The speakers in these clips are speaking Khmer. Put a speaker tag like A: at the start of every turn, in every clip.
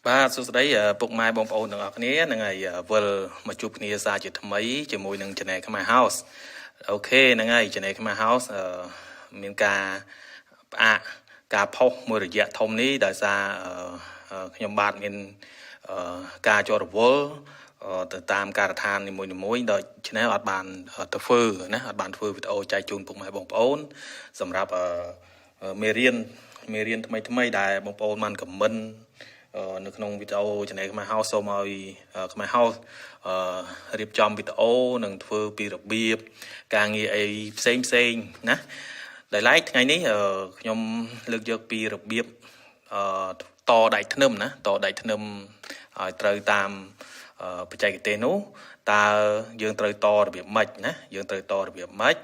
A: បាទសួស្តីពុកម៉ែបងប្អូនទាំងអស់គ្នានឹងហើយវិលមកជួបគ្នាសារជាថ្មីជាមួយនឹង Channel Khmer House អូខេហ្នឹងហើយ Channel Khmer House មានការផ្អាកការផុសមួយរយៈធំនេះដោយសារខ្ញុំបាទមានការជាប់រវល់ទៅតាមការដ្ឋាននីមួយៗដោយឆ្នេះអត់បានទៅធ្វើណាអត់បានធ្វើវីដេអូចែកជូនពុកម៉ែបងប្អូនសម្រាប់មេរៀនថ្មីដែលបងប្អូនបានខមមិននៅក្នុងវីដេអូ Channel Khmer House សូមឲ្យ Khmer House រៀបចំវីដេអូនិងធ្វើពីរបៀបការងារអីផ្សេងណាដែលឡែកថ្ងៃនេះខ្ញុំលើកយកពីរបៀបតដៃធ្នឹមណាតដៃធ្នឹមឲ្យត្រូវតាមបច្ចេកទេសនោះតើយើងត្រូវតរបៀបម៉េចណាយើងត្រូវតរបៀបម៉េច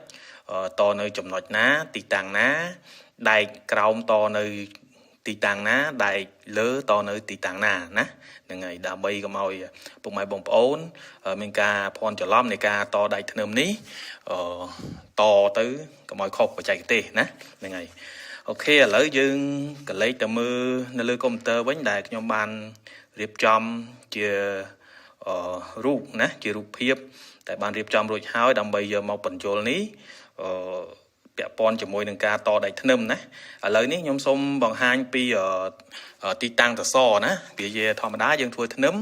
A: តនៅចំណុចណាទីតាំងណាដែកក្រោមតនៅទីតាំងណាដែកលើតនៅទីតាំងណាណាហ្នឹងហើយដើម្បីកុំឲ្យពុកម៉ែបងប្អូនមានការភ័ន្តច្រឡំនៃការតដែកធ្នឹមនេះតទៅកុំឲ្យខុសបច្ចេកទេសណាហ្នឹងហើយអូខេឥឡូវយើងកលេចទៅមើលនៅលើកុំព្យូទ័រវិញដែលខ្ញុំបានរៀបចំជារូបណាជារូបភាពតែបានរៀបចំរួចហើយដើម្បីយកមកបញ្ចូលនេះពាក់ព័ន្ធជាមួយនឹងការតដែកធ្នឹមណាឥឡូវនេះខ្ញុំសូមបង្ហាញពីទីតាំងតសណាវាជាធម្មតាយើងធ្វើធ្នឹម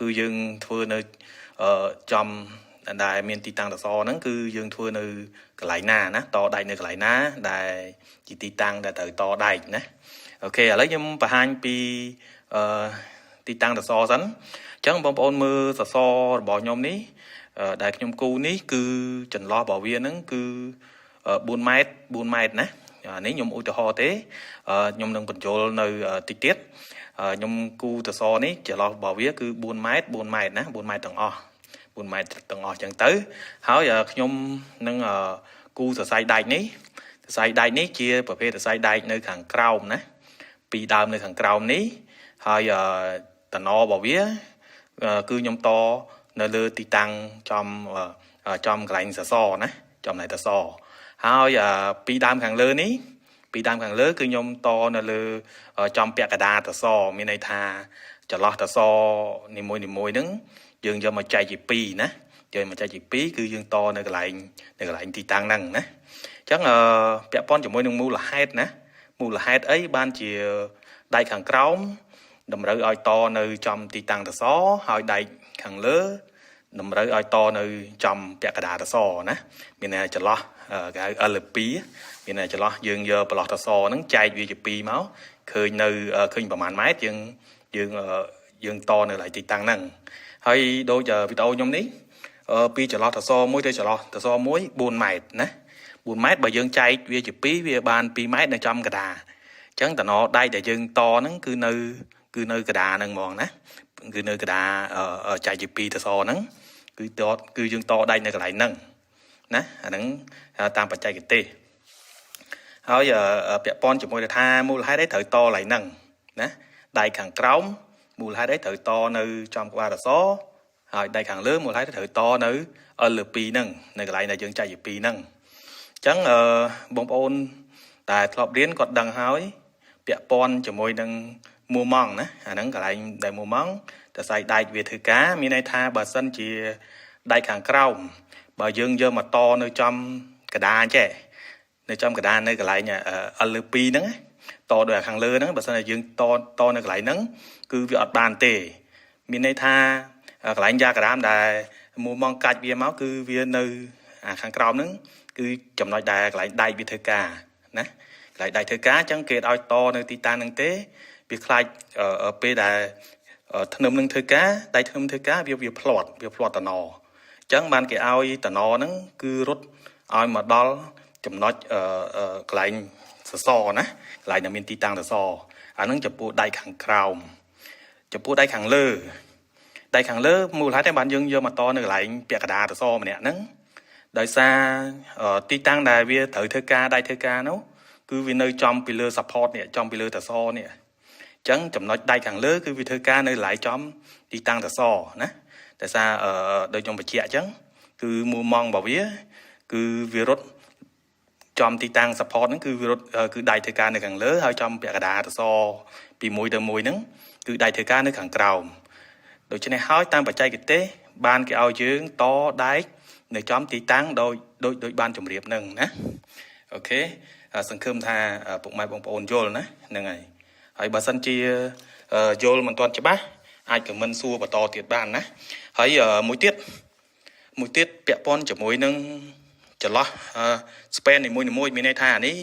A: គឺយើងធ្វើនៅចំដែលមានទីតាំងតសហ្នឹងគឺយើងធ្វើនៅកន្លែងណាណាតដែកនៅកន្លែងណាដែលជាទីតាំងដែលត្រូវតដែកណាអូខេឥឡូវខ្ញុំបង្ហាញពីទីតាំងតសសិនអញ្ចឹងបងប្អូនមើលសសររបស់ខ្ញុំនេះដែលខ្ញុំគូនេះគឺចន្លោះរបស់វាហ្នឹងគឺ4ម៉ែត្រណានេះខ្ញុំឧទាហរណ៍ទេខ្ញុំនឹងបញ្ចូលនៅតិចទៀតខ្ញុំគូតសនេះចន្លោះរបស់វាគឺ4ម៉ែត្រណា4ម៉ែត្រទាំងអស់4ម៉ែត្រទាំងអស់អញ្ចឹងទៅហើយខ្ញុំនឹងគូសរសៃដែកនេះសរសៃដែកនេះជាប្រភេទសរសៃដែកនៅខាងក្រោមណាពីដើមនៅខាងក្រោមនេះហើយតំណរបស់វាគឺខ្ញុំតនៅលើទីតាំងចំកន្លែងសសរណាចំកន្លែងសសរហើយពីដើមខាងលើនេះពីដើមខាងលើគឺខ្ញុំតនៅលើចំពាក់កណ្ដាលតសមានន័យថាចន្លោះតសនីមួយហ្នឹងយើងយកមកចែកជា2ណាយកមកចែកជា2គឺយើងតនៅកន្លែងទីតាំងហ្នឹងណាអញ្ចឹងពាក់ព័ន្ធជាមួយនឹងមូលហេតុណាមូលហេតុអីបានជាដៃខាងក្រោមតម្រូវឲ្យតនៅចំទីតាំងតសហើយដៃខាងលើតម្រូវឲ្យតនៅចំពាក់កណ្ដាលតសណាមានន័យចន្លោះគេហៅ L2 មានន័យចន្លោះយើងយកប្រឡោះតសហ្នឹងចែកវាជា2មកឃើញប្រហែលម៉ែត្រយើងតនៅកន្លែងទីតាំងហ្នឹងហើយដូចវីដេអូខ្ញុំនេះពីចន្លោះតសមួយទៅចន្លោះតសមួយ4ម៉ែត្រណា4ម៉ែត្របើយើងចែកវាជា2វាបាន2ម៉ែត្រនៅចំកណ្ដាលអញ្ចឹងតំណដែកដែលយើងតហ្នឹងគឺនៅកណ្ដាលហ្នឹងហ្មងណាគឺនៅកណ្ដាលចែកជា2តសហ្នឹងគឺយើងតដែកនៅកន្លែងហ្នឹងណាអាហ្នឹងតាមបច្ចេកទេសហើយពាក់ព័ន្ធជាមួយថាមូលហេតុអីត្រូវតកន្លែងហ្នឹងណាដៃខាងក្រោមមូលហេតុអីត្រូវតនៅចំក្បាលតសហើយដៃខាងលើមូលហេតុត្រូវតនៅ L2 ហ្នឹងនៅកន្លែងដែលយើងចែកជា2ហ្នឹងអញ្ចឹងបងប្អូនតែធ្លាប់រៀនគាត់ដឹងហើយពាក់ព័ន្ធជាមួយនឹងមួម៉ង់ណាអាហ្នឹងកន្លែងដែលមួម៉ង់តសៃដែកវាធ្វើការមានន័យថាបើសិនជាដែកខាងក្រោមបើយើងយកមកតនៅចំកណ្ដាលចេះនៅចំកណ្ដាលនៅកន្លែង L2 ហ្នឹងតដោយខាងលើហ្នឹងបើសិនជាយើងតនៅកន្លែងហ្នឹងគឺវាអត់បានទេមានន័យថាកន្លែងយ៉ាក្រាមដែលមួម៉ង់កាច់វាមកគឺវានៅខាងក្រោមហ្នឹងគឺចំណុចដែលកន្លែងដែកវាធ្វើការណាកន្លែងដែកធ្វើការអញ្ចឹងគេឲ្យតនៅទីតាំងហ្នឹងទេវាខ្លាចពេលដែលធ្នឹមនឹងធ្វើការដៃធ្នឹមធ្វើការវាផ្លាត់តំណអញ្ចឹងបានគេឲ្យតំណហ្នឹងគឺរត់ឲ្យមកដល់ចំណុចកន្លែងសសរណាកន្លែងដែលមានទីតាំងសសរអាហ្នឹងចំពោះដៃខាងក្រោមចំពោះដៃខាងលើមូលហេតុតែបានយើងយកមកតនៅកន្លែងពាក់កណ្ដាលសសរម្នាក់ហ្នឹងដោយសារទីតាំងដែលវាត្រូវធ្វើការដៃធ្វើការនោះគឺវានៅចំពីលើ support នេះចំពីលើសសរនេះអញ្ចឹងចំណុចដៃខាងលើគឺវាធ្វើការនៅកន្លែងចំទីតាំងសសរណាតែសារដូចខ្ញុំបញ្ជាក់អញ្ចឹងគឺមួម៉ង់របស់វាគឺវារត់ចំទីតាំង support ហ្នឹងគឺវារត់គឺដៃធ្វើការនៅខាងលើហើយចំពាក់កណ្ដាលសសរ ពីមួយទៅមួយហ្នឹងគឺដៃធ្វើការនៅខាងក្រោមដូច្នេះហើយតាមបច្ចេកទេសបានគេឲ្យយើងតដែកនៅចំទីតាំងដោយបានជម្រាបហ្នឹងណាអូខេសង្ឃឹមថាពុកម៉ែបងប្អូនយល់ណាហ្នឹងហើយបើសិនជាយល់មិនទាន់ច្បាស់អាចខមមិនសួរបន្តទៀតបានណាហើយមួយទៀតពាក់ព័ន្ធជាមួយនឹងចន្លោះស្ពេននីមួយមានន័យថានេះ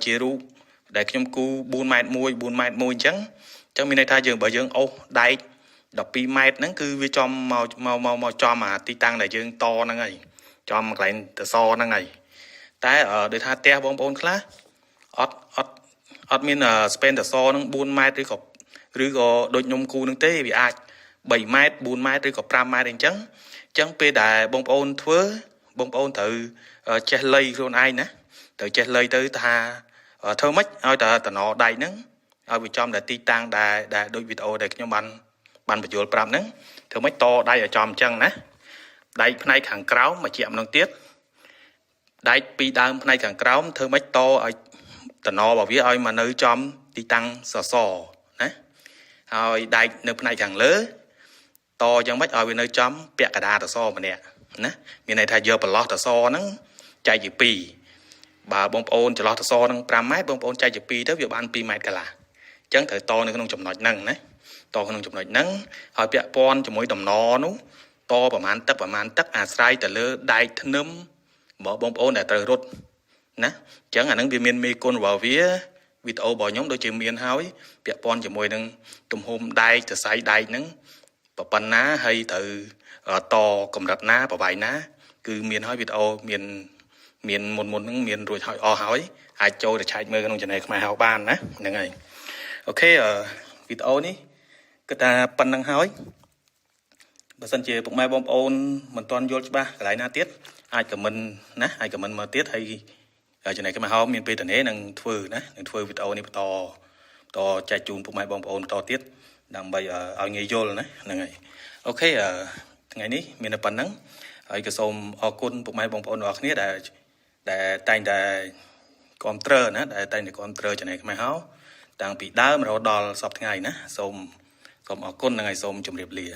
A: ជារូបដែលខ្ញុំគូ4ម៉ែត្រ1អញ្ចឹងមានន័យថាបើយើងអូសដែក12ម៉ែត្រហ្នឹងគឺវាចំមកចំអាទីតាំងដែលយើងតហ្នឹងហើយចំកន្លែងតសហ្នឹងហើយតែដោយថាផ្ទះបងប្អូនខ្លះអត់មានស្ពេនតសហ្នឹង4ម៉ែត្រឬក៏ដូចខ្ញុំគូនឹងទេវាអាច3ម៉ែត្រ4ម៉ែត្រឬក៏5ម៉ែត្រអីចឹងពេលដែលបងប្អូនធ្វើបងប្អូនត្រូវចេះលៃខ្លួនឯងណាត្រូវចេះលៃទៅថាធ្វើម៉េចឲ្យតែតំណដៃហ្នឹងឲ្យវាចំតែទីតាំងដែលដូចវីដេអូដែលខ្ញុំបានបញ្យល់ប្រាប់ហ្នឹងធ្វើម៉េចតដៃឲ្យចំអញ្ចឹងណាដៃផ្នែកខាងក្រោមមកជាម្ដងទៀតដៃពីដើមផ្នែកខាងក្រោមធ្វើម៉េចតឲ្យតំណរបស់វាឲ្យមកនៅចំទីតាំងសសរណាហើយដៃនៅផ្នែកខាងលើតយ៉ាងម៉េចឲ្យវានៅចំពាក់កណ្ដាលតសម្នាក់ណាមានន័យថាយកប្រឡោះតសហ្នឹងចែកជា2បើបងប្អូនចន្លោះតសហ្នឹង5ម៉ែត្របងប្អូនចែកជា2ទៅវាបាន2ម៉ែត្រកន្លះអញ្ចឹងត្រូវតនៅក្នុងចំណុចហ្នឹងណាតក្នុងចំណុចហ្នឹងហើយពាក់ព័ន្ធជាមួយដំណនោះតប្រមាណទឹកអាស្រ័យទៅលើដែកធ្នឹមរបស់បងប្អូនដែលត្រូវរត់ណាអញ្ចឹងអាហ្នឹងវាមានមេគុណរបស់វាវីដេអូរបស់ខ្ញុំដូចជាមានហើយពាក់ព័ន្ធជាមួយនឹងទំហំដែកសរសៃដែកហ្នឹងប៉ុណ្ណាហើយត្រូវតកម្រិតណាប្រវែងណាគឺមានហើយវីដេអូមានមុនហ្នឹងមានរួចហើយអស់ហើយអាចចូលទៅឆែកមើលក្នុង Channel ខ្មែរហៅបានណាហ្នឹងហើយអូខេវីដេអូនេះគឺថាប៉ុណ្្នឹងហើយបើសិនជាពុកម៉ែបងប្អូនមិនទាន់យល់ច្បាស់កន្លែងណាទៀតអាចខមមិនណាអាចខមមិនមកទៀតហើយChannel ខ្មែរហៅមានពេលតនេនឹងធ្វើវីដេអូនេះបន្តចែកជូនពុកម៉ែបងប្អូនបន្តទៀតដើម្បីឲ្យងាយយល់ណាហ្នឹងហើយអូខេថ្ងៃនេះមានតែប៉ុណ្្នឹងហើយក៏សូមអរគុណពុកម៉ែបងប្អូនទាំងអស់គ្នាដែលតែងតែគាំទ្រណាដែលតែងតែគាំទ្រ Channel ខ្មែរហៅតាំងពីដើមរហូតដល់សប្តាហ៍ថ្ងៃណាសូមអរគុណនិងហើយសូមជម្រាបលា